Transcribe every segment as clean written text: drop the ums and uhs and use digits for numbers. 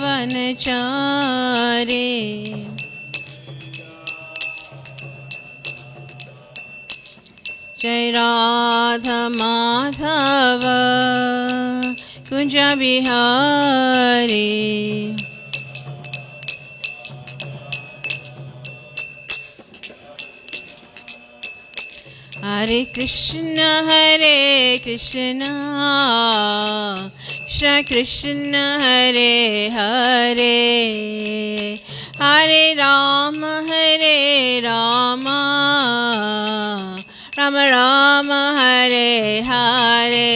वनचारे जय राधा माधव कुंज बिहारी हरे कृष्ण कृष्ण कृष्ण हरे हरे हरे राम राम राम हरे हरे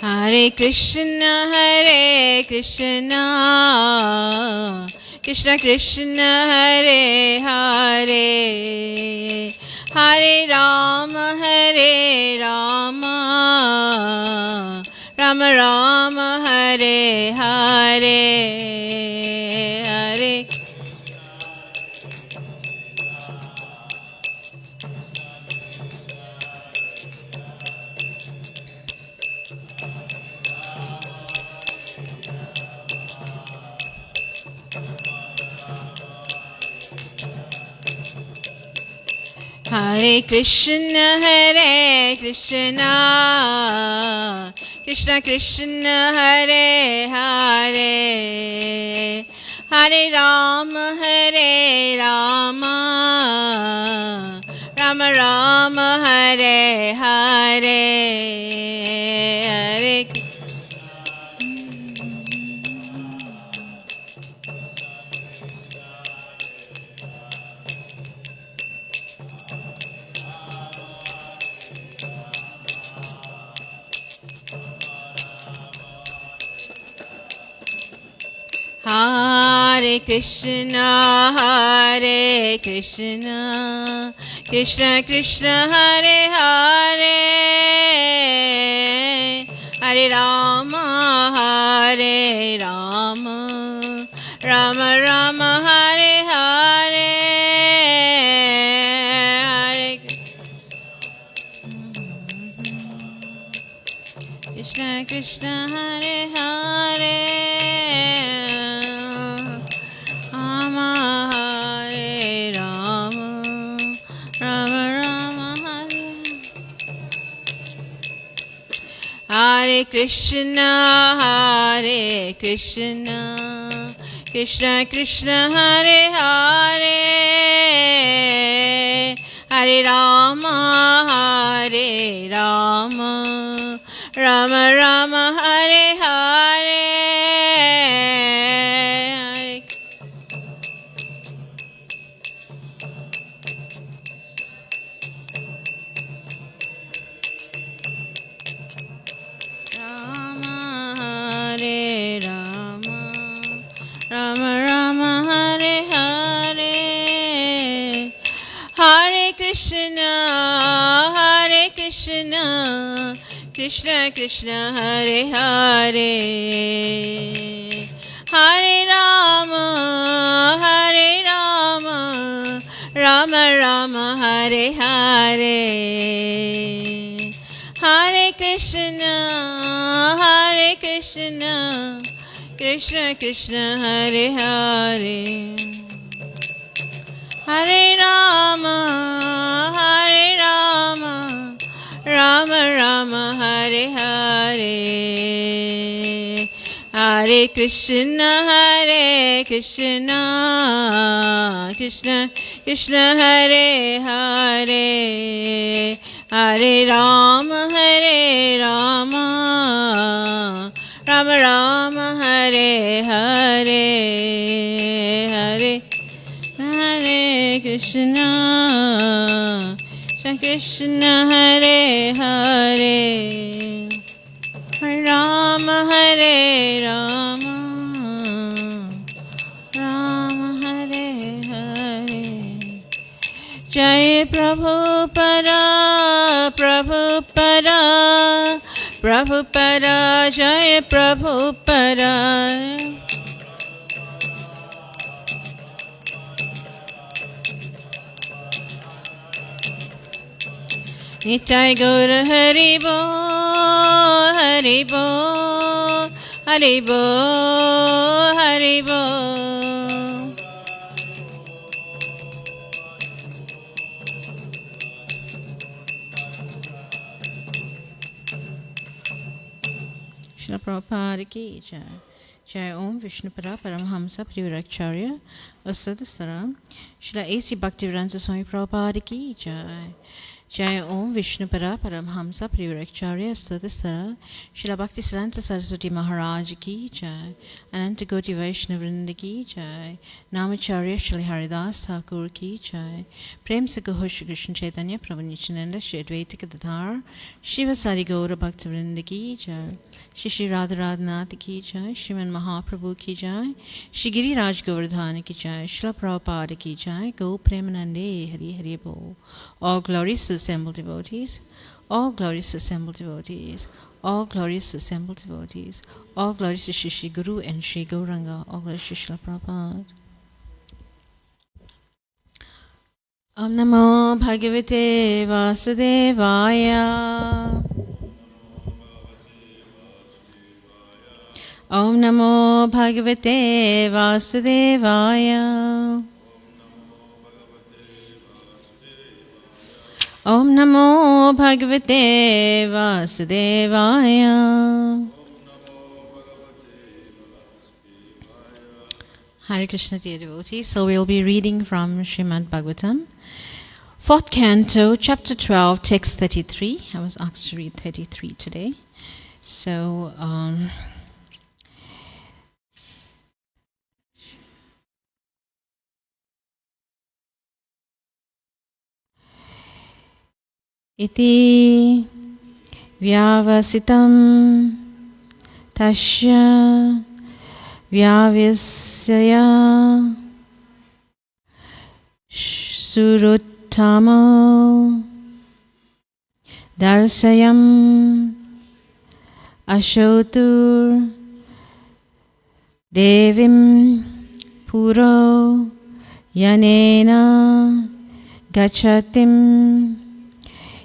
हरे कृष्ण कृष्ण कृष्ण हरे हरे हरे राम राम राम हरे हरे हरे हरे कृष्ण कृष्ण कृष्ण हरे हरे हरे राम राम राम हरे हरे हरे हरे कृष्ण कृष्ण कृष्ण हरे हरे हरे राम राम राम हरे हरे हरे कृष्ण कृष्ण हरे हरे राम राम राम हरे हरे कृष्ण कृष्ण कृष्ण हरे हरे हरे राम राम राम हरे हरे राम राम हरे हरे हरे कृष्ण कृष्ण कृष्ण हरे हरे हरे राम राम राम हरे हरे हरे कृष्ण कृष्ण कृष्ण हरे हरे हरे राम राम राम हरे हरे हरे कृष्ण कृष्ण कृष्ण हरे हरे हरे राम राम राम हरे हरे हरे हरे कृष्ण कृष्ण हरे हरे राम राम हरे हरे जय प्रभु परा Prabhupada Jaya Prabhupada. Nitai Gaura Haribo, Haribo, Haribo, Haribo. Srila Prabhupada ki jai. Jai Om Vishnupada Paramhamsa Parivaracharya Asadasara. Srila A.C. Bhaktivedanta Swami Prabhupada ki jai. Jai Om Vishnupada Paramhamsa Parivaracharya Asadasara. Srila Bhaktisiddhanta Saraswati Maharaj ki jai. Ananta Goti Vaishnavrinda ki jai. Namacharya Shri Haridas Thakur ki jai. Prem Sakaho Shri Krishna Chaitanya Prabhu Nityananda Shri Advaita Gadadhar Shiva Sari Gaura Bhaktivinoda ki jai. Shri Radha Radhanath ki jai. Shriman Mahaprabhu ki jai. Shri Giriraj Govardhana ki jai. Srila Prabhupada ki jai. Go Premanande Hari Hari Bo. All glories to assembled devotees. All glories to assembled devotees. All glories to assembled devotees. All glories to Shri Guru and Shri Gauranga. All glories to Srila Prabhupada. Om Namo Bhagavate Vasudevaya. Om Namo Bhagavate Vasudevaya. Om Namo Bhagavate Vasudevaya. Hare Krishna dear devotees. So we'll be reading from Srimad Bhagavatam. 4th Canto, Chapter 12, Text 33. I was asked to read 33 today. So, Iti vyavasitam tasya vyavyasya suruttamo darsayam ashotur devim puro yanena gachatim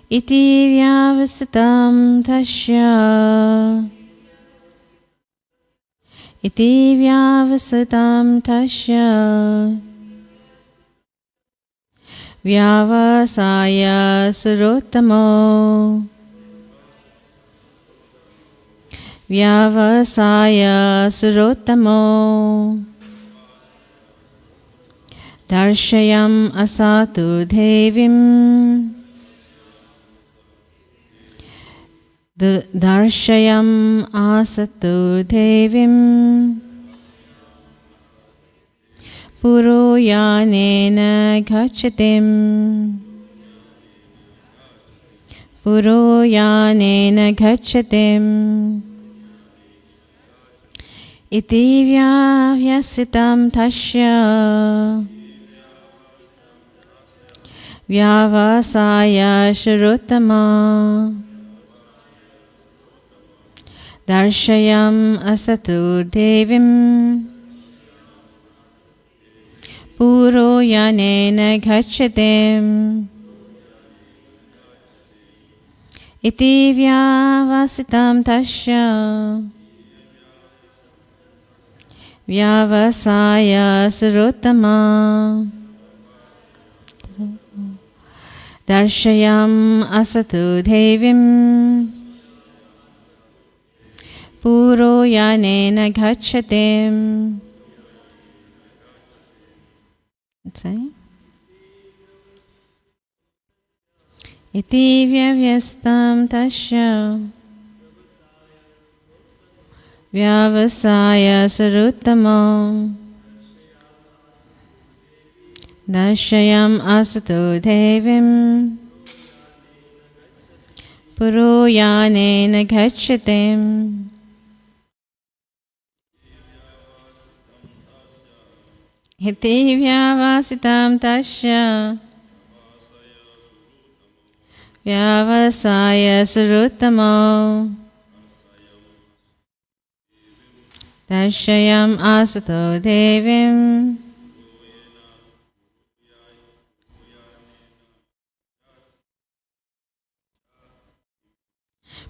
iti vyavasatam tasya. Iti vyavasatam tasya. Vyavasaya surottamo. Vyavasaya surottamo. Darshayam asatu devim. Darshayam asatu devim. Puroyanena gachatim. Puroyanena gachatim. Iti vyasitam tasya. Vyavasaya shuruttama. Darshayam asatu devim. Puroyanena gachatim. Iti vyavasitam tasya. Vyavasaya surottama. Darshayam asatu devim. Puroyanena gachatim. Say. Iti vyavastam tasya. Vyavasaya suruttamo. Darshayam asatu devim. Puroyanena gachatim. Iti vyavasitam tasya. Vyavasaya suruttamo. Darshayam asato devim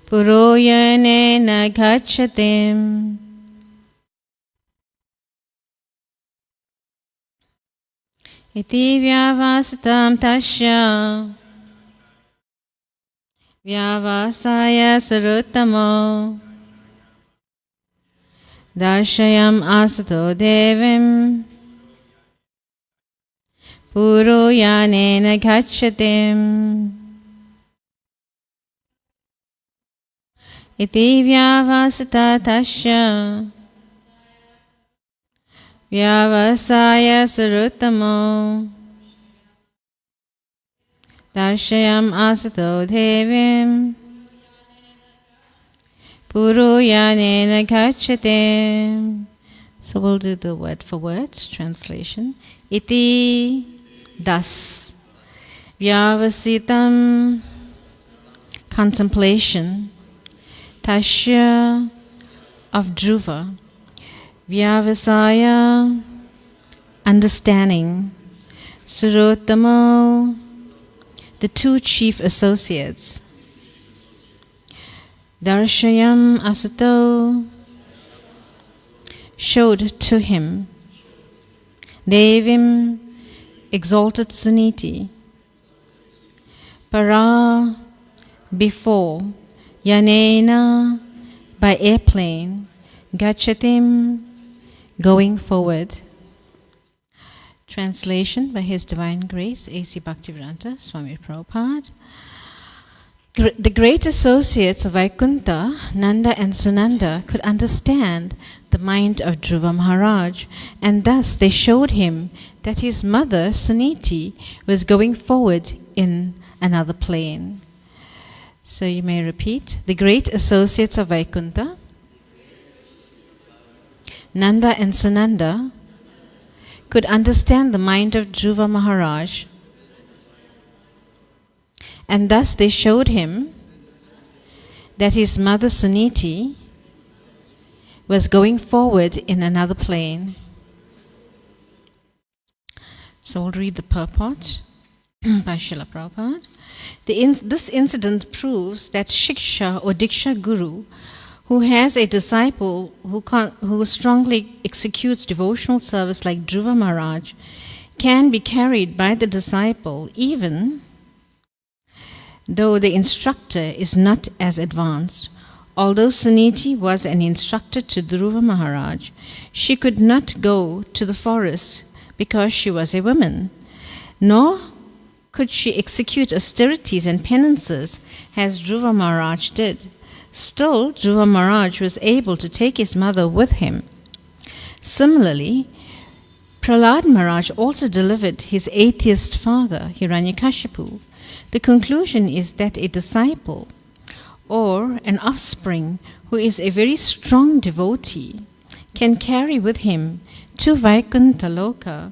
puroyanena gachatim iti vyavasatam tasya vyavasaya saruttamo darshayam asato devim puroyanena gachatim iti vyavasata tasya vyavasaya saruttamo darshayam asato devim puroyanena gachatim. So we'll do the word for word translation. Iti, thus, vyavasitam, contemplation, tasya, of Dhruva, vyavasaya, understanding, surottamo, the two chief associates, darshayam asato, showed to him, devim, exalted Suniti, para, before, yanena, by airplane, gachatim, going forward. Translation by His Divine Grace, A.C. Bhaktivedanta Swami Prabhupada. The great associates of Vaikuntha, Nanda and Sunanda, could understand the mind of Dhruva Maharaj, and thus they showed him that his mother, Suniti, was going forward in another plane. So you may repeat. The great associates of Vaikuntha, Nanda and Sunanda, could understand the mind of Dhruva Maharaj, and thus they showed him that his mother Suniti was going forward in another plane. So we'll read the purport by Srila Prabhupada. This incident proves that Shiksha or Diksha Guru, who has a disciple who strongly executes devotional service like Dhruva Maharaj, can be carried by the disciple even though the instructor is not as advanced. Although Suniti was an instructor to Dhruva Maharaj, she could not go to the forest because she was a woman, nor could she execute austerities and penances as Dhruva Maharaj did. Still, Dhruva Maharaj was able to take his mother with him. Similarly, Prahlad Maharaj also delivered his atheist father, Hiranyakashipu. The conclusion is that a disciple or an offspring who is a very strong devotee can carry with him to Vaikuntha Loka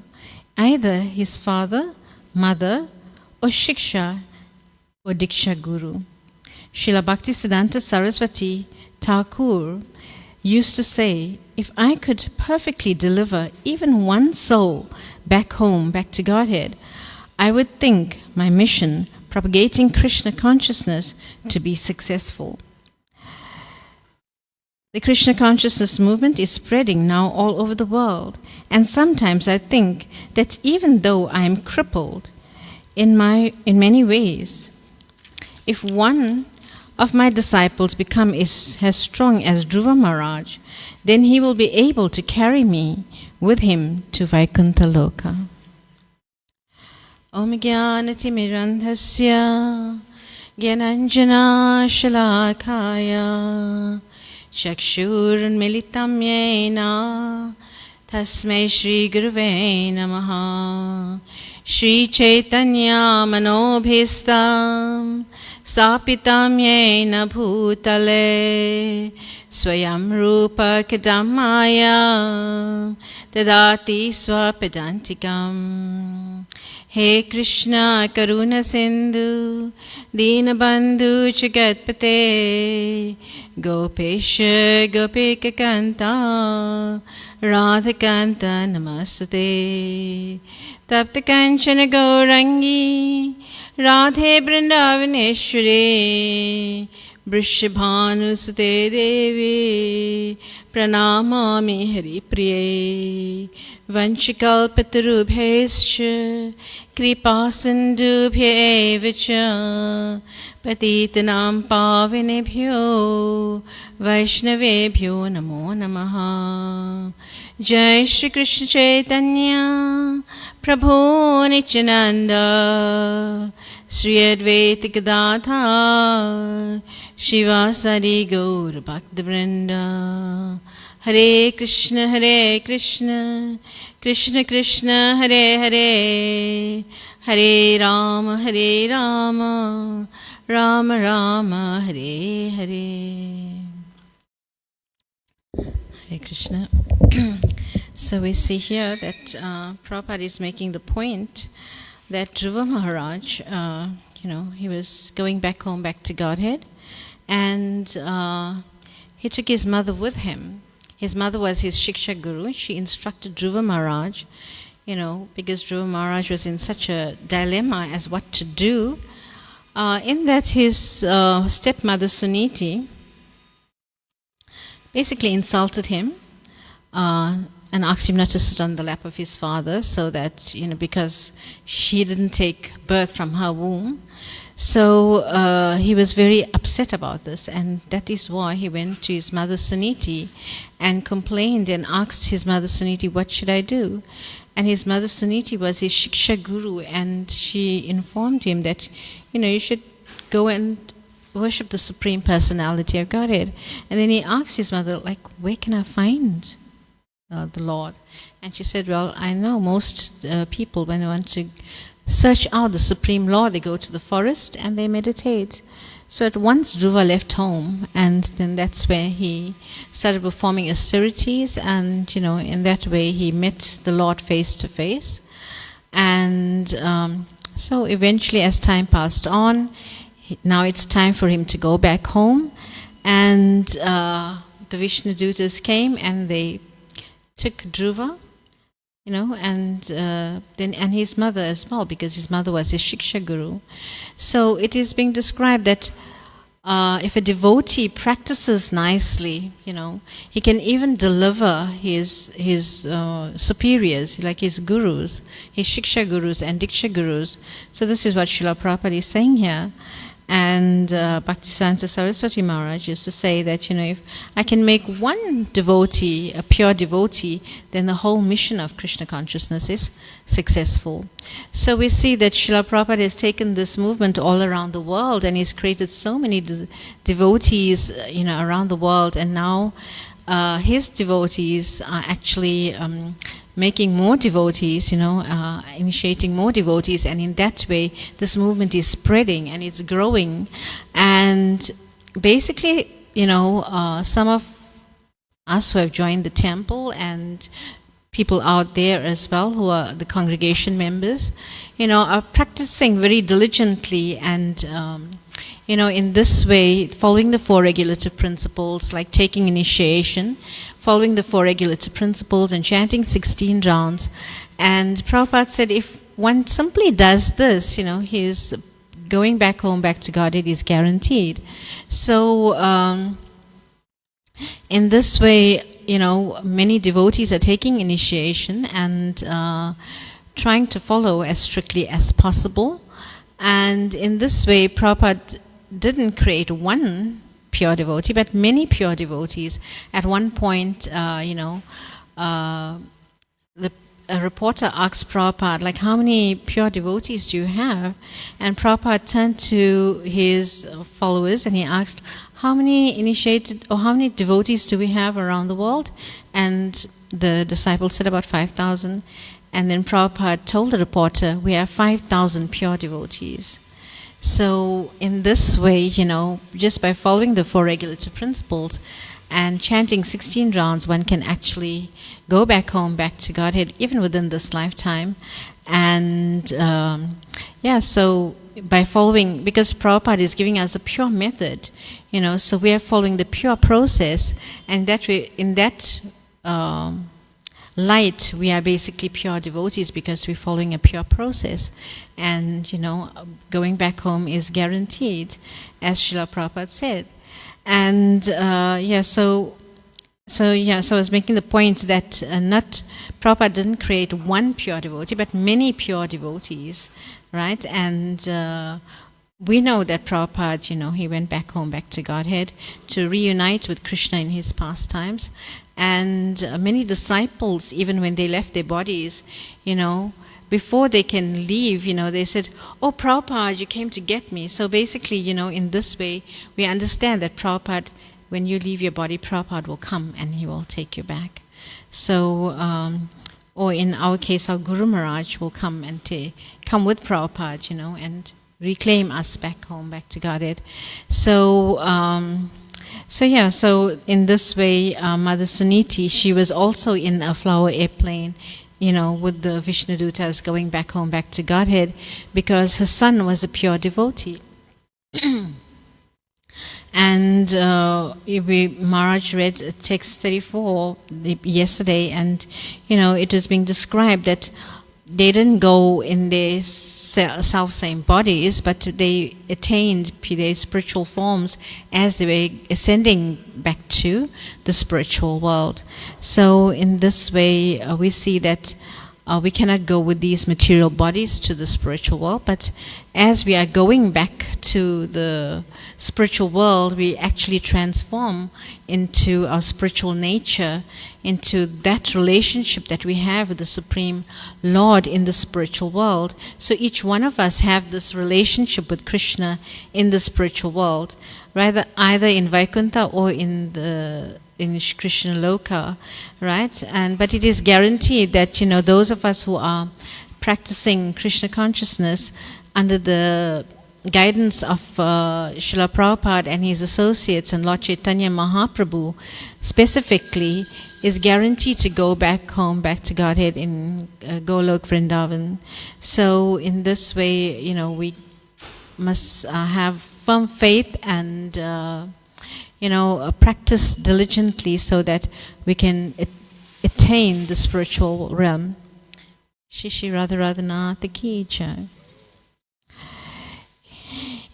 either his father, mother, or Shiksha or Diksha Guru. Srila Bhaktisiddhanta Saraswati Thakur used to say, if I could perfectly deliver even one soul back home, back to Godhead, I would think my mission, propagating Krishna consciousness, to be successful. The Krishna consciousness movement is spreading now all over the world, and sometimes I think that even though I am crippled in many ways, if one of my disciples become as strong as Dhruva Maharaj, then he will be able to carry me with him to Vaikuntha Loka. Om Jnanatimirandhasya Gyananjana Shalakaya Chakshurunmilitam Yena Tasmai Shri Guruve Namaha. Shri Chaitanya Manobhistam Sapitam yena bhutale swayam rupa kadamaya tadati swapadantikam. He Krishna Karuna Sindhu Dinabandhu Jagatpate Gopesha Gopika Kanta Radhakanta Namaste Tapta Kanchana Gaurangi Radhe Vrindavaneshwari Vrishabhanu Sute Devi Pranamami Hari Priye Vanchikalpatarubhescha Kripasindubhye evacha Patitanam pavinebhyo Vaishnavebhyo namo namaha. Jai Shri Krishna Chaitanya Prabhu Nityananda Sri Advaita Gadadhar Shivasari Gaur Bhaktivinoda. Hare Krishna Krishna Krishna Hare Hare Hare Rama Rama Rama Hare Hare. Hare Krishna. So we see here that Prabhupada is making the point that Dhruva Maharaj, he was going back home, back to Godhead, and he took his mother with him. His mother was his Shiksha Guru. She instructed Dhruva Maharaj, because Dhruva Maharaj was in such a dilemma as what to do, in that his stepmother Suniti basically insulted him and asked him not to sit on the lap of his father, so that, because she didn't take birth from her womb. So he was very upset about this, and that is why he went to his mother Suniti and complained and asked his mother Suniti, what should I do? And his mother Suniti was his Shiksha Guru, and she informed him that, you should go and worship the Supreme Personality of Godhead. And then he asked his mother, where can I find the Lord? And she said, well, I know most people, when they want to search out the Supreme Lord, they go to the forest and they meditate. So at once Dhruva left home, and then that's where he started performing austerities, and in that way he met the Lord face to face. And so eventually, as time passed on, now it's time for him to go back home, and the Vishnu Dutas came and they took Dhruva, and his mother as well, because his mother was his Shiksha Guru. So it is being described that if a devotee practices nicely, he can even deliver his superiors, like his gurus, his Shiksha Gurus and Diksha Gurus. So this is what Srila Prabhupada is saying here. And Bhaktisiddhanta Saraswati Maharaj used to say that, if I can make one devotee a pure devotee, then the whole mission of Krishna consciousness is successful. So we see that Srila Prabhupada has taken this movement all around the world, and he's created so many devotees, around the world, and now his devotees are actually making more devotees, initiating more devotees, and in that way this movement is spreading and it's growing. And basically, some of us who have joined the temple, and people out there as well who are the congregation members, are practicing very diligently, and in this way, following the four regulative principles, like taking initiation, following the four regulative principles and chanting 16 rounds. And Prabhupada said if one simply does this, his going back home, back to Godhead is guaranteed. So in this way, many devotees are taking initiation and trying to follow as strictly as possible. And in this way, Prabhupada didn't create one pure devotee, but many pure devotees. At one point, a reporter asked Prabhupada, how many pure devotees do you have? And Prabhupada turned to his followers and he asked, how many initiated, or how many devotees do we have around the world? And the disciples said about 5,000. And then Prabhupada told the reporter, we have 5,000 pure devotees. So in this way, just by following the four regulative principles and chanting 16 rounds, one can actually go back home, back to Godhead, even within this lifetime. And so by following, because Prabhupada is giving us a pure method, so we are following the pure process, and that way, in that light, we are basically pure devotees because we're following a pure process. And, going back home is guaranteed, as Srila Prabhupada said. And, so I was making the point that Prabhupada didn't create one pure devotee, but many pure devotees, right? And we know that Prabhupada, he went back home, back to Godhead, to reunite with Krishna in his pastimes. And many disciples, even when they left their bodies, before they can leave, they said, "Oh, Prabhupada, you came to get me." So basically, in this way, we understand that Prabhupada, when you leave your body, Prabhupada will come and he will take you back. So, or in our case, our Guru Maharaj will come and come with Prabhupada, and reclaim us back home, back to Godhead. So, so in this way, Mother Suniti, she was also in a flower airplane, with the Vishnudutas going back home, back to Godhead, because her son was a pure devotee. And Maharaj read text 34 yesterday, and it was being described that they didn't go in their self-same bodies, but they attained their spiritual forms as they were ascending back to the spiritual world. So in this way, we see that we cannot go with these material bodies to the spiritual world, but as we are going back to the spiritual world, we actually transform into our spiritual nature, into that relationship that we have with the Supreme Lord in the spiritual world. So each one of us have this relationship with Krishna in the spiritual world, either in Vaikuntha or in Krishna Loka, right? But it is guaranteed that those of us who are practicing Krishna consciousness under the guidance of Srila Prabhupada and his associates and Lord Chaitanya Mahaprabhu specifically, is guaranteed to go back home, back to Godhead in Golok Vrindavan. So in this way, we must have firm faith and practice diligently so that we can attain the spiritual realm. Shishi Radharadhanath Ki Jai.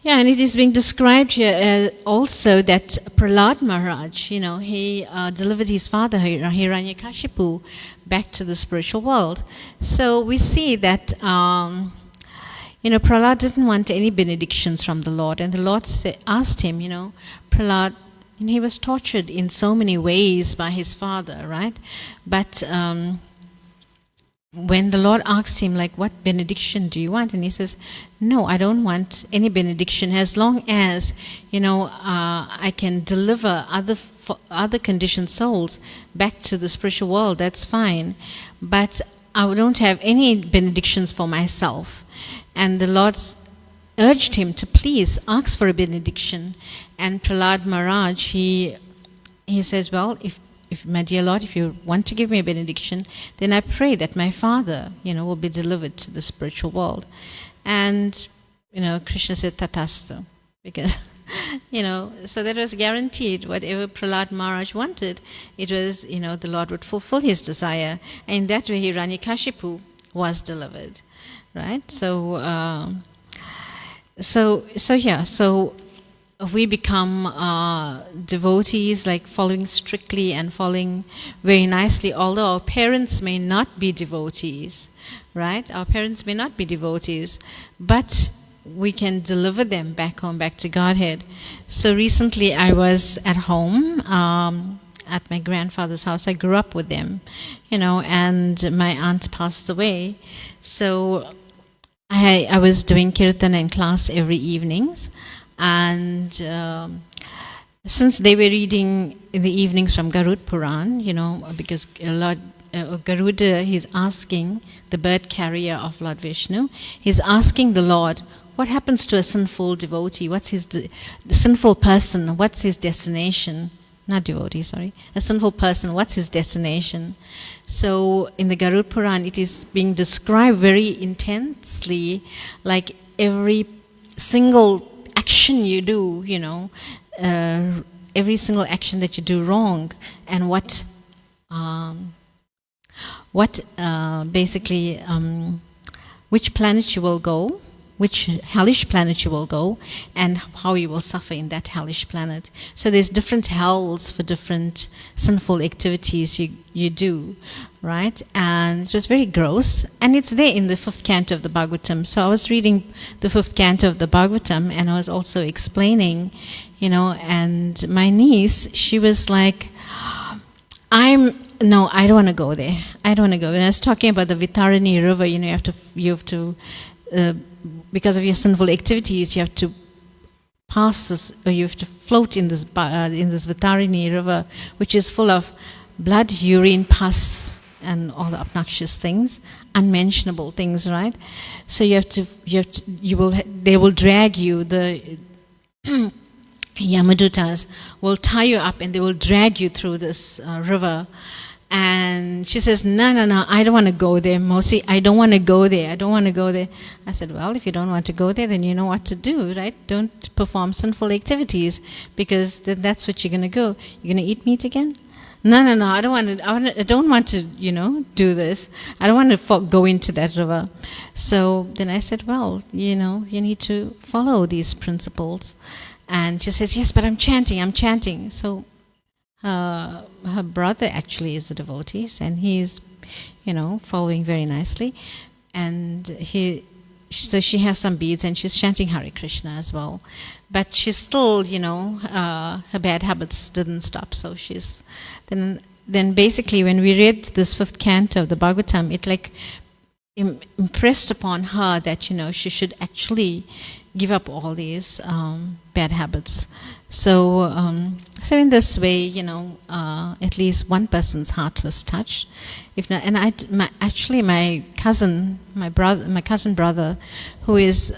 Yeah, and it is being described here also that Prahlad Maharaj, he delivered his father Hiranyakashipu back to the spiritual world. So we see that Prahlad didn't want any benedictions from the Lord, and the Lord asked him, Prahlad, he was tortured in so many ways by his father, right? But when the Lord asked him, what benediction do you want? And he says, no, I don't want any benediction as long as, I can deliver other conditioned souls back to the spiritual world, that's fine. But I don't have any benedictions for myself. And the Lord urged him to please ask for a benediction. And Prahlad Maharaj, he says, well, if my dear Lord, if you want to give me a benediction, then I pray that my father, will be delivered to the spiritual world. And, Krishna said, Tatastu. Because, so that was guaranteed. Whatever Prahlad Maharaj wanted, it was, the Lord would fulfill his desire. And in that way, Hiranyakashipu was delivered. Right? So we become devotees, following strictly and following very nicely, although our parents may not be devotees, right? Our parents may not be devotees, but we can deliver them back home, back to Godhead. So recently I was at home, at my grandfather's house. I grew up with them, and my aunt passed away. So I was doing kirtan in class every evenings. And since they were reading in the evenings from Garud Puran, because Lord Garuda, he's asking, the bird carrier of Lord Vishnu, he's asking the Lord, what happens to a sinful devotee? What's the sinful person? What's his destination? Not devotee, sorry. A sinful person, what's his destination? So in the Garud Puran, it is being described very intensely, like every single action you do, every single action that you do wrong, and which planet you will go, which hellish planet you will go, and how you will suffer in that hellish planet. So there's different hells for different sinful activities you do, right? And it was very gross, and it's there in the 5th canto of the Bhagavatam. So I was reading the 5th canto of the Bhagavatam, and I was also explaining, and my niece, she was like, no, I don't want to go there. I don't want to go. And I was talking about the Vitarani river. You have to, because of your sinful activities, you have to pass this, or you have to float in this Vitarani river, which is full of blood, urine, pus, and all the obnoxious things, unmentionable things, right? So they will drag you. The Yamadutas will tie you up, and they will drag you through this river. And she says, no, I don't want to go there, Mosi. I don't want to go there. I don't want to go there. I said, well, if you don't want to go there, then you know what to do, right? Don't perform sinful activities, because then that's what you're going to go. You're going to eat meat again? No, I don't want to, do this. I don't want to go into that river. So then I said, well, you need to follow these principles. And she says, yes, but I'm chanting. So her brother actually is a devotee, and he's, following very nicely. And so she has some beads, and she's chanting Hare Krishna as well. But she's still, her bad habits didn't stop. So she's, then basically when we read this 5th canto of the Bhagavatam, it like impressed upon her that, she should actually give up all these bad habits. So in this way, at least one person's heart was touched. If not, and my cousin brother, who is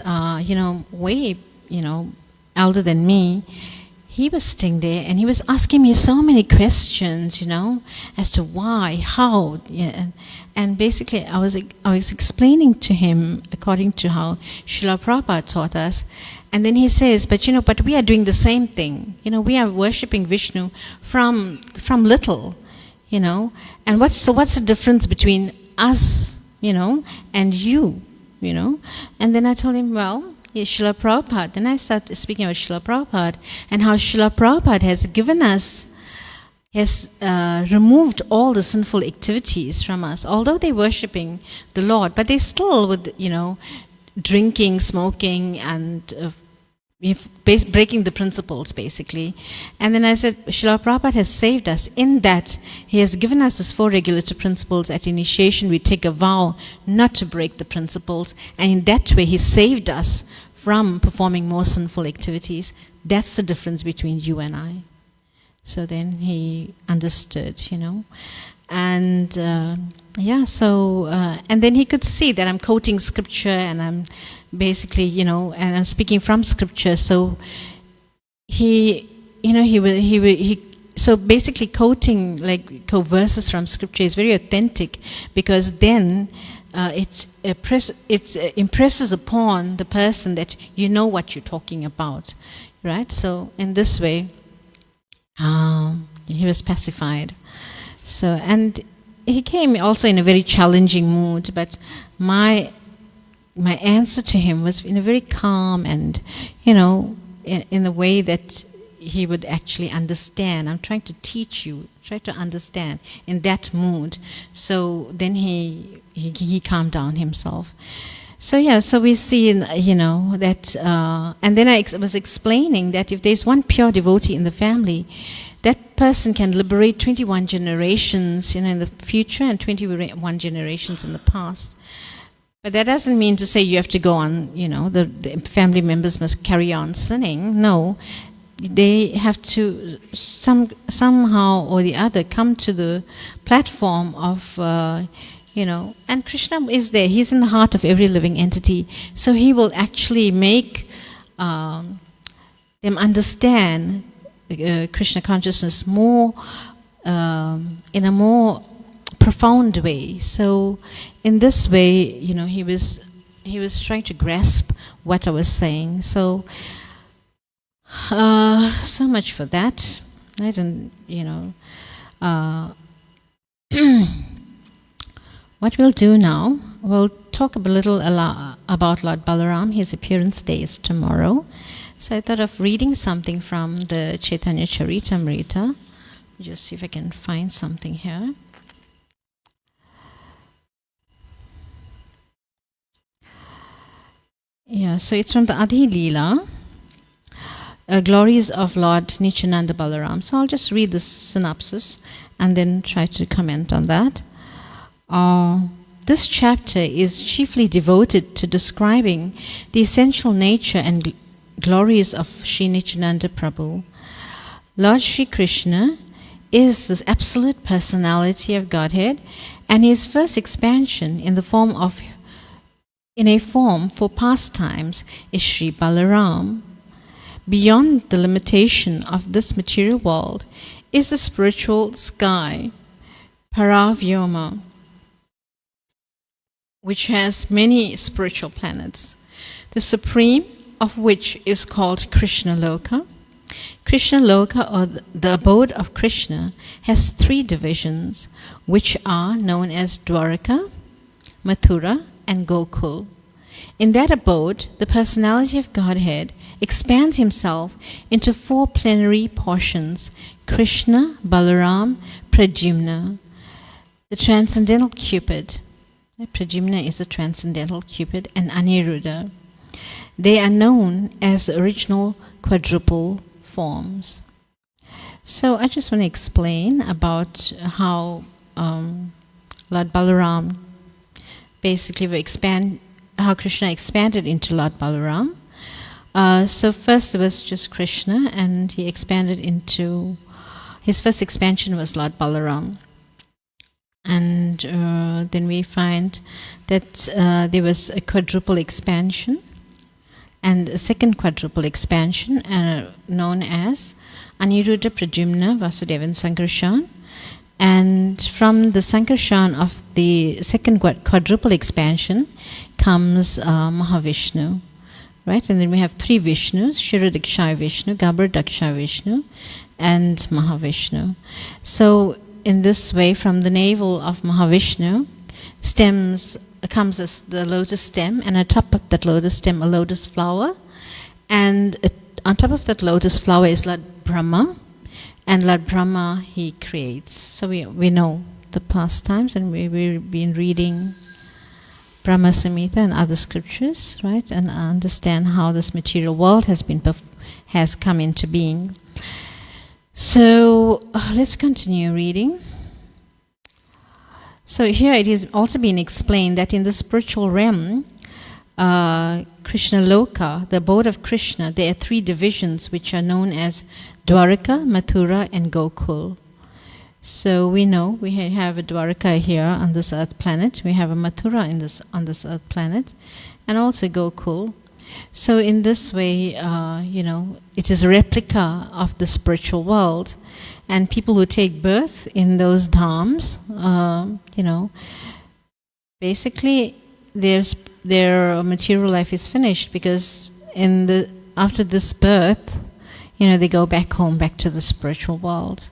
way elder than me, he was sitting there and he was asking me so many questions, as to why, how, and basically I was explaining to him according to how Srila Prabhupada taught us, and then he says, but we are doing the same thing, we are worshipping Vishnu from little, and what's the difference between us, and you, and then I told him, well, Srila Prabhupada. Then I started speaking about Srila Prabhupada and how Srila Prabhupada has removed all the sinful activities from us. Although they're worshipping the Lord, but they still with, drinking, smoking, and breaking the principles, basically. And then I said, Srila Prabhupada has saved us in that he has given us his 4 regulative principles. At initiation, we take a vow not to break the principles, and in that way he saved us from performing more sinful activities. That's the difference between you and I. So then he understood, and and then he could see that I'm quoting scripture, and I'm basically, and I'm speaking from scripture. So he so basically quoting verses from scripture is very authentic, because then it impresses upon the person that you know what you're talking about, right? So in this way, he was pacified. So, and he came also in a very challenging mood, but my answer to him was in a very calm and, in a way that he would actually understand. I'm trying to teach you, try to understand in that mood. So then he calmed down himself. So so we see, that, and then I was explaining that if there's one pure devotee in the family, that person can liberate 21 generations, in the future, and 21 generations in the past. But that doesn't mean to say you have to go on, the family members must carry on sinning. No, they have to somehow or the other come to the platform of, and Krishna is there. He's in the heart of every living entity. So he will actually make them understand Krishna consciousness more in a more profound way. So in this way, he was trying to grasp what I was saying. So so much for that. Right? And what we'll do now, we'll talk a little about Lord Balaram. His appearance day is tomorrow. So I thought of reading something from the Chaitanya Charitamrita. Just see if I can find something here. Yeah, so it's from the Adi Leela, Glories of Lord Nityananda Balaram. So I'll just read the synopsis and then try to comment on that. This chapter is chiefly devoted to describing the essential nature and glories of Sri Nityananda Prabhu. Lord Sri Krishna is the absolute personality of Godhead, and his first expansion in a form for pastimes is Sri Balaram. Beyond the limitation of this material world is the spiritual sky, Paravyoma, which has many spiritual planets, the supreme of which is called Krishna Loka. Krishna Loka, or the abode of Krishna, has 3 divisions, which are known as Dwaraka, Mathura, and Gokul. In that abode, the personality of Godhead expands himself into 4 plenary portions: Krishna, Balaram, Pradyumna, the transcendental Cupid. Pradyumna is the transcendental Cupid, and Aniruddha. They are known as the original quadruple forms. So I just want to explain about how Lord Balaram basically how Krishna expanded into Lord Balaram. So first there was just Krishna, and he expanded into, his first expansion was Lord Balaram. And then we find that there was a quadruple expansion, and a second quadruple expansion known as Aniruddha, Pradyumna, Vasudeva, and Sankarshan. And from the Sankarshan of the second quadruple expansion comes Mahavishnu. Right? And then we have 3 Vishnus: Shirodakshaya Vishnu, Gabardakshaya Vishnu, and Mahavishnu. So in this way, from the navel of Mahavishnu comes as the lotus stem, and on top of that lotus stem a lotus flower, and on top of that lotus flower is Lord Brahma, and Lord Brahma he creates. So we know the past times, and we've been reading Brahma Samhita and other scriptures, right, and understand how this material world has come into being. So let's continue reading. So here it is also been explained that in the spiritual realm, Krishna Loka, the abode of Krishna, there are 3 divisions which are known as Dwaraka, Mathura, and Gokul. So we know we have a Dwaraka here on this earth planet, we have a Mathura on this earth planet, and also Gokul. So in this way, it is a replica of the spiritual world, and people who take birth in those dhams, basically their material life is finished, because after this birth, they go back home, back to the spiritual world.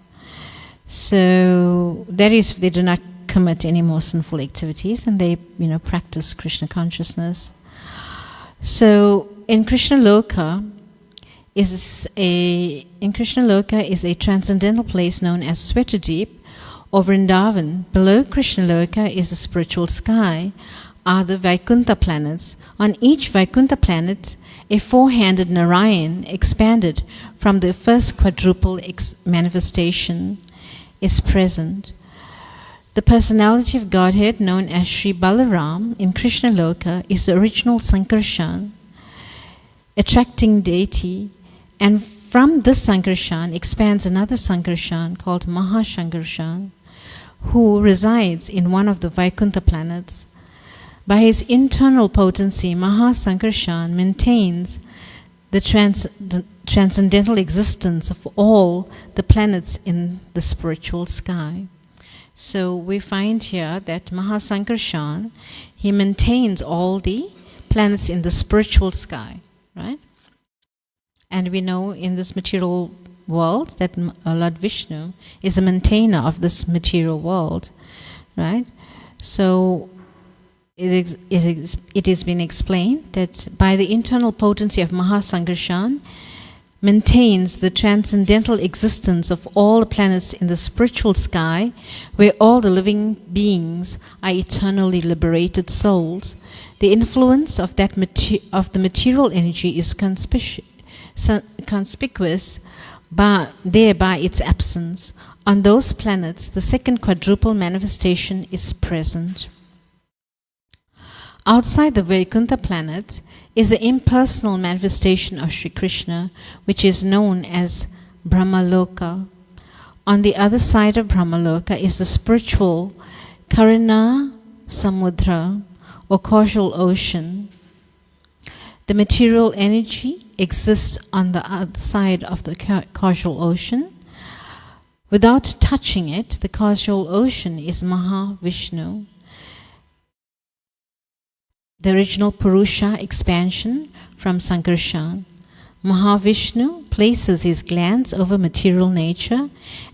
So that is, they do not commit any more sinful activities, and they practice Krishna consciousness. So in Krishna Loka is a transcendental place known as Swetadeep or Vrindavan. Below Krishna Loka is the spiritual sky, are the Vaikuntha planets. On each Vaikuntha planet, a 4-handed Narayan expanded from the first quadruple manifestation is present. The personality of Godhead, known as Sri Balaram in Krishna Loka, is the original Sankarshan, attracting deity, and from this Sankarshan expands another Sankarshan called Mahashankarshan, who resides in one of the Vaikuntha planets. By his internal potency, Mahasankarshan maintains the transcendental existence of all the planets in the spiritual sky. So we find here that Mahasankarshan, he maintains all the planets in the spiritual sky, right? And we know in this material world that Lord Vishnu is a maintainer of this material world, right? So it has been explained that by the internal potency of Mahasankarshan maintains the transcendental existence of all the planets in the spiritual sky, where all the living beings are eternally liberated souls. The influence of the material energy is conspicuous by its absence. On those planets, the second quadruple manifestation is present. Outside the Vaikuntha planet is the impersonal manifestation of Sri Krishna, which is known as Brahmaloka. On the other side of Brahmaloka is the spiritual Karuna Samudra, or causal ocean. The material energy exists on the other side of the causal ocean. Without touching it, the causal ocean is Mahavishnu, the original Purusha expansion from Sankarshan. Mahavishnu places his glance over material nature,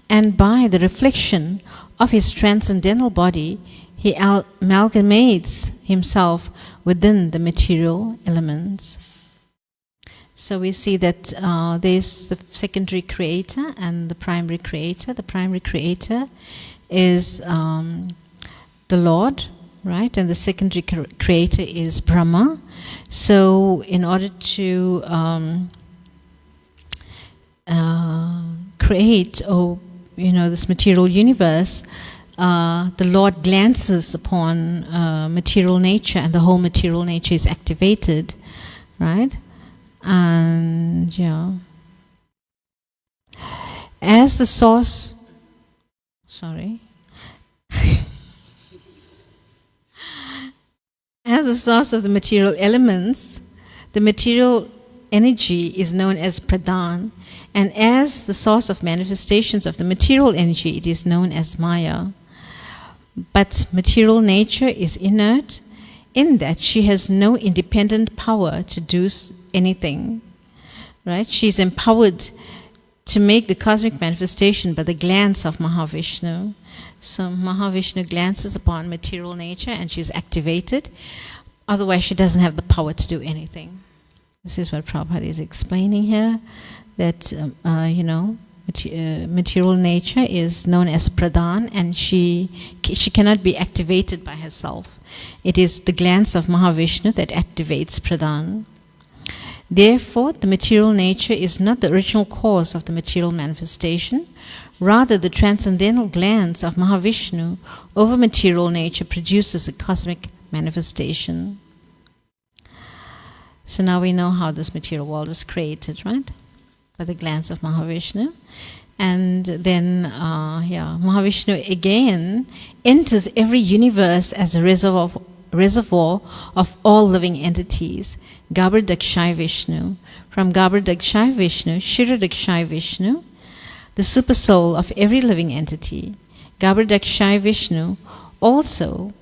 and by the reflection of his transcendental body, he amalgamates himself within the material elements. So we see that there's the secondary creator and the primary creator. The primary creator is the Lord, right? And the secondary creator is Brahma. So in order to create, this material universe, the Lord glances upon material nature, and the whole material nature is activated, right? And as the source, as the source of the material elements, the material energy is known as Pradhan, and as the source of manifestations of the material energy, it is known as Maya. But material nature is inert in that she has no independent power to do anything, right? She is empowered to make the cosmic manifestation by the glance of Mahavishnu. So Mahavishnu glances upon material nature and she's activated. Otherwise, she doesn't have the power to do anything. This is what Prabhupada is explaining here, that, material nature is known as Pradhan, and she cannot be activated by herself. It is the glance of Mahavishnu that activates Pradhan. Therefore, the material nature is not the original cause of the material manifestation. Rather, the transcendental glance of Mahavishnu over material nature produces a cosmic manifestation. So now we know how this material world was created, right? By the glance of Mahavishnu. And then, Mahavishnu again enters every universe as a reservoir of all living entities. Garbhodakshai Vishnu. From Garbhodakshai Vishnu, Shirodakshai Vishnu, the supersoul of every living entity. Garbhodakshai Vishnu also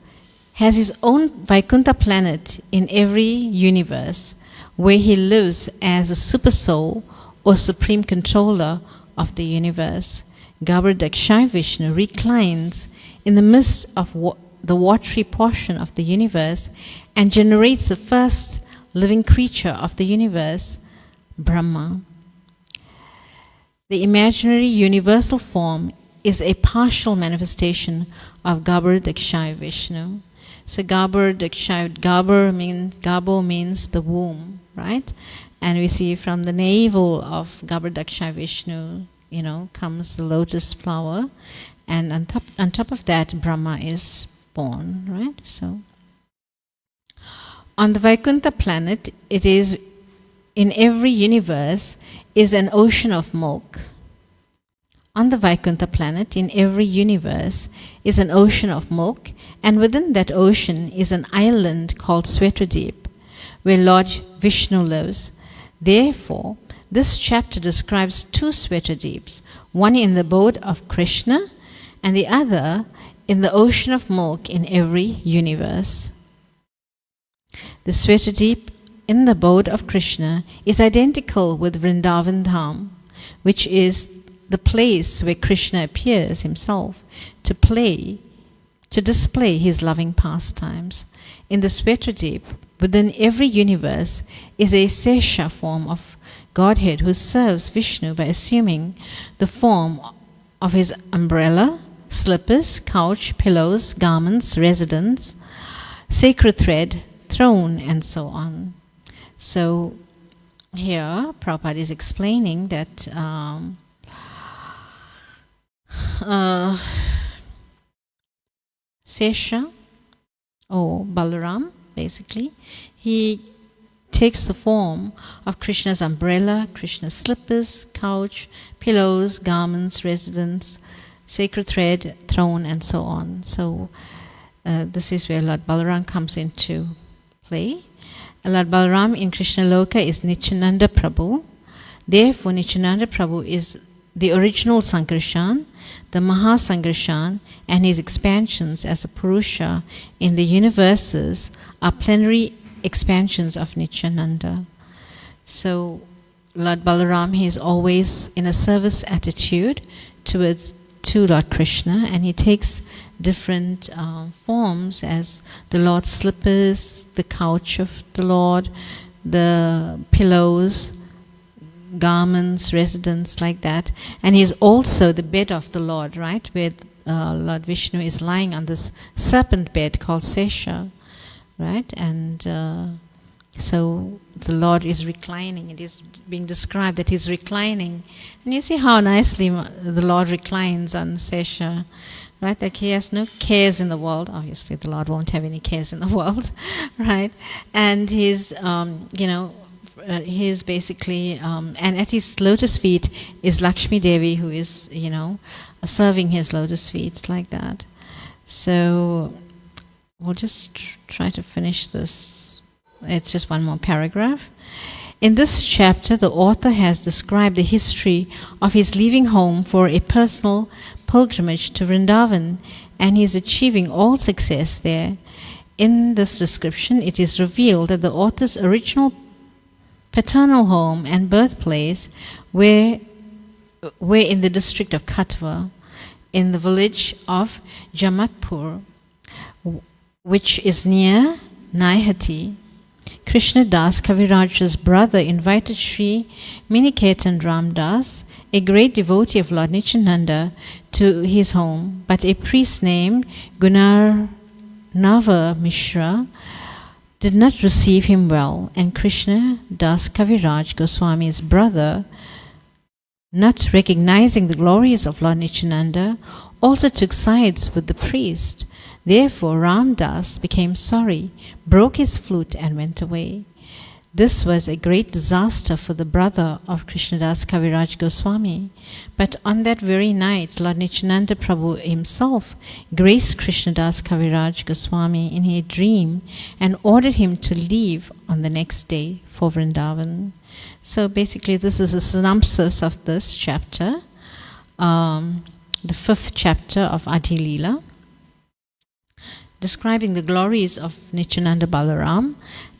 has his own Vaikuntha planet in every universe, where he lives as a supersoul or supreme controller of the universe. Garbhodakshai Vishnu reclines in the midst of the watery portion of the universe and generates the first living creature of the universe, Brahma. The imaginary universal form is a partial manifestation of Garbhodakshai Vishnu. So Garbho means the womb, right? And we see from the navel of Garbhodakshai Vishnu, comes the lotus flower, and on top of that, Brahma is born, right? So on the Vaikuntha planet, it is in every universe is an ocean of milk. On the Vaikuntha planet, in every universe, is an ocean of milk, and within that ocean is an island called Swetadeep, where Lord Vishnu lives. Therefore, this chapter describes two Swetadeeps, one in the abode of Krishna and the other in the ocean of milk in every universe. The Swetadeep in the abode of Krishna is identical with Vrindavan Dham, which is the place where Krishna appears himself to display his loving pastimes. In the Swetadeep, within every universe, is a Sesha form of Godhead who serves Vishnu by assuming the form of his umbrella, slippers, couch, pillows, garments, residence, sacred thread, throne, and so on. So here Prabhupada is explaining that Sesha, or Balaram, basically, he takes the form of Krishna's umbrella, Krishna's slippers, couch, pillows, garments, residence, sacred thread, throne, and so on. So this is where Lord Balaram comes into play. Lord Balaram in Krishna Loka is Nityananda Prabhu. Therefore, Nityananda Prabhu is the original Sankarshan, the Mahasankarshan, and his expansions as a Purusha in the universes are plenary expansions of Nityananda. So Lord Balaram, he is always in a service attitude to Lord Krishna, and he takes different forms as the Lord's slippers, the couch of the Lord, the pillows, garments, residence, like that. And he is also the bed of the Lord, right, where Lord Vishnu is lying on this serpent bed called Sesha, right? And so the Lord is reclining. It is being described that he's reclining. And you see how nicely the Lord reclines on Sesha, right? Like he has no cares in the world. Obviously, the Lord won't have any cares in the world, right? And he's, he's basically, and at his lotus feet is Lakshmi Devi, who is, serving his lotus feet, like that. So we'll just try to finish this. It's just one more paragraph. In this chapter, the author has described the history of his leaving home for a personal pilgrimage to Vrindavan, and he is achieving all success there. In this description, it is revealed that the author's original paternal home and birthplace were in the district of Katwa, in the village of Jamatpur, which is near Naihati. Krishna Das Kaviraj's brother invited Sri Miniketan Ram Das, a great devotee of Lord Nityananda, to his home, but a priest named Gunarnava Mishra did not receive him well, and Krishna Das Kaviraj Goswami's brother, not recognizing the glories of Lord Nityananda, also took sides with the priest. Therefore, Ram Das became sorry, broke his flute, and went away. This was a great disaster for the brother of Krishnadas Kaviraj Goswami. But on that very night, Lord Nityananda Prabhu himself graced Krishnadas Kaviraj Goswami in a dream and ordered him to leave on the next day for Vrindavan. So basically, this is a synopsis of this chapter, the 5th chapter of Adi Leela, describing the glories of Nityananda Balaram.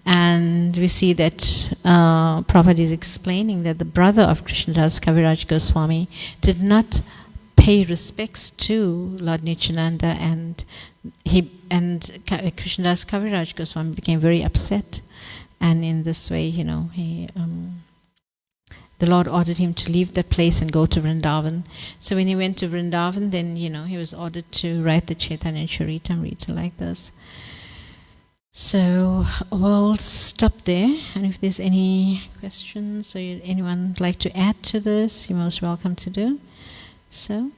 And we see that Prabhupada is explaining that the brother of Krishnadas Kaviraj Goswami did not pay respects to Lord Nityananda, and Krishnadas Kaviraj Goswami became very upset. And in this way, the Lord ordered him to leave that place and go to Vrindavan. So when he went to Vrindavan, then, he was ordered to write the Chaitanya Charitamrita like this. So we'll stop there. And if there's any questions or anyone would like to add to this, you're most welcome to do so.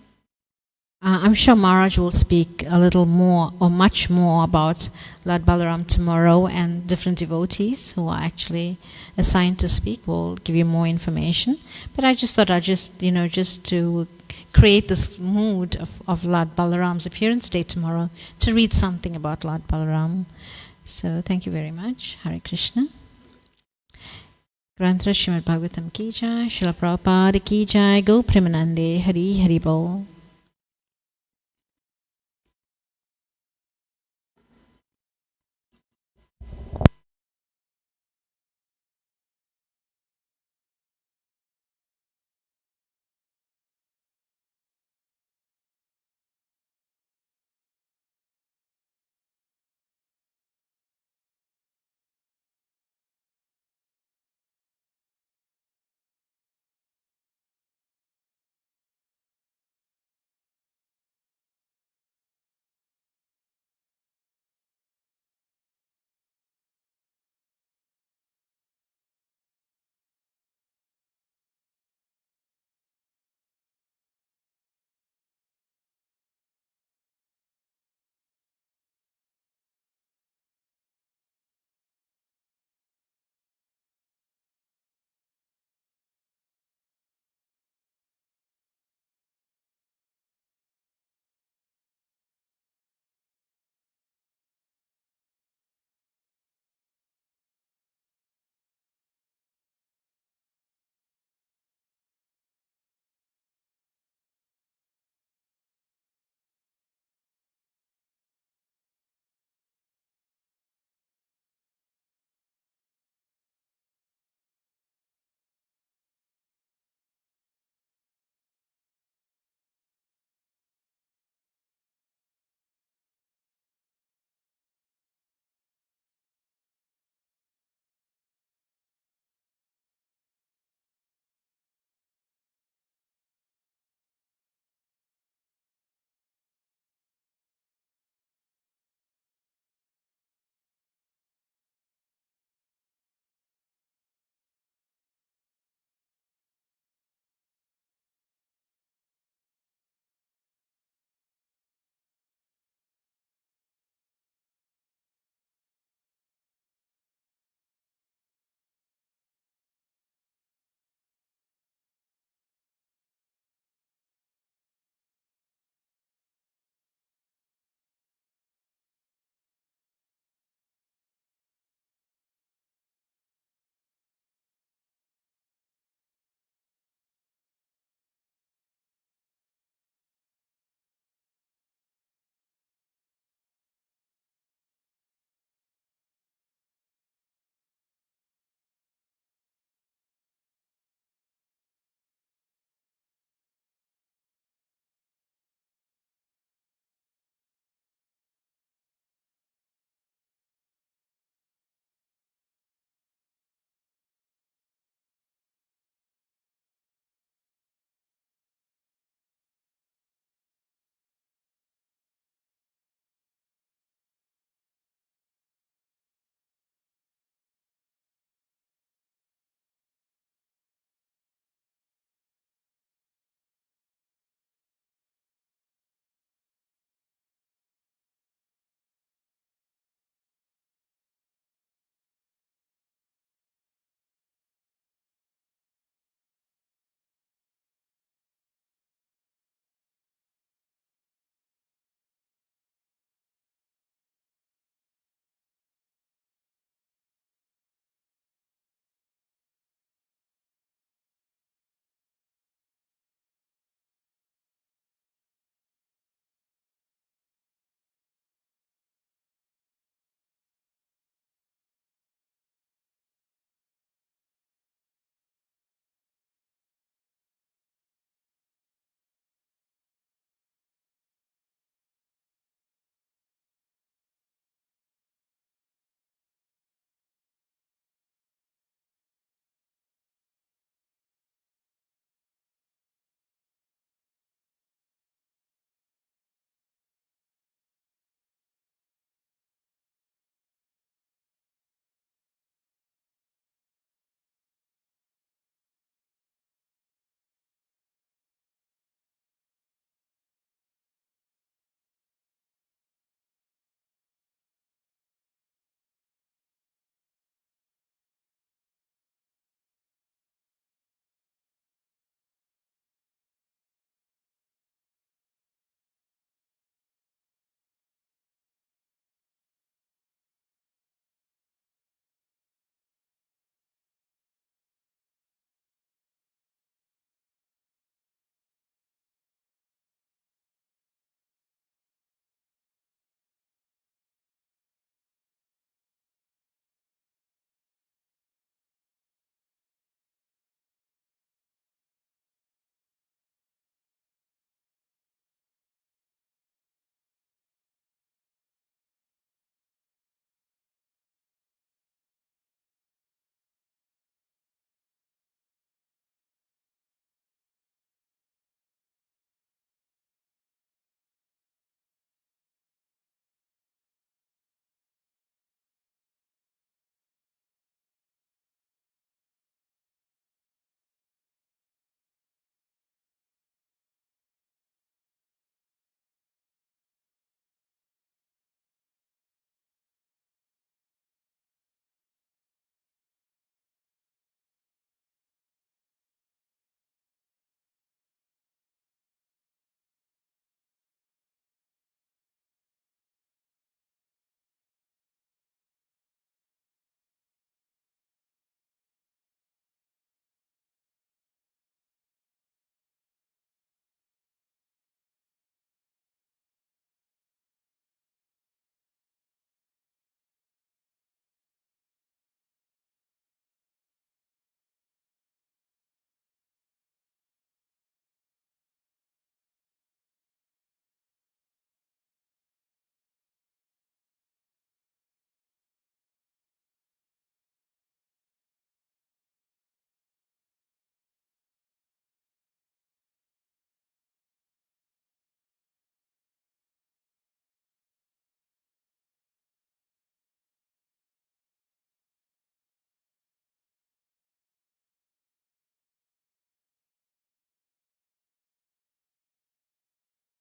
I'm sure Maharaj will speak a little more or much more about Lord Balaram tomorrow, and different devotees who are actually assigned to speak will give you more information. But I just thought I'd just to create this mood of Lord Balaram's appearance day tomorrow to read something about Lord Balaram. So thank you very much. Hare Krishna. Grantra Srimad Bhagavatam ki jai, Srila Prabhupada ki jai, Go Premanande, Hari Hari Bol.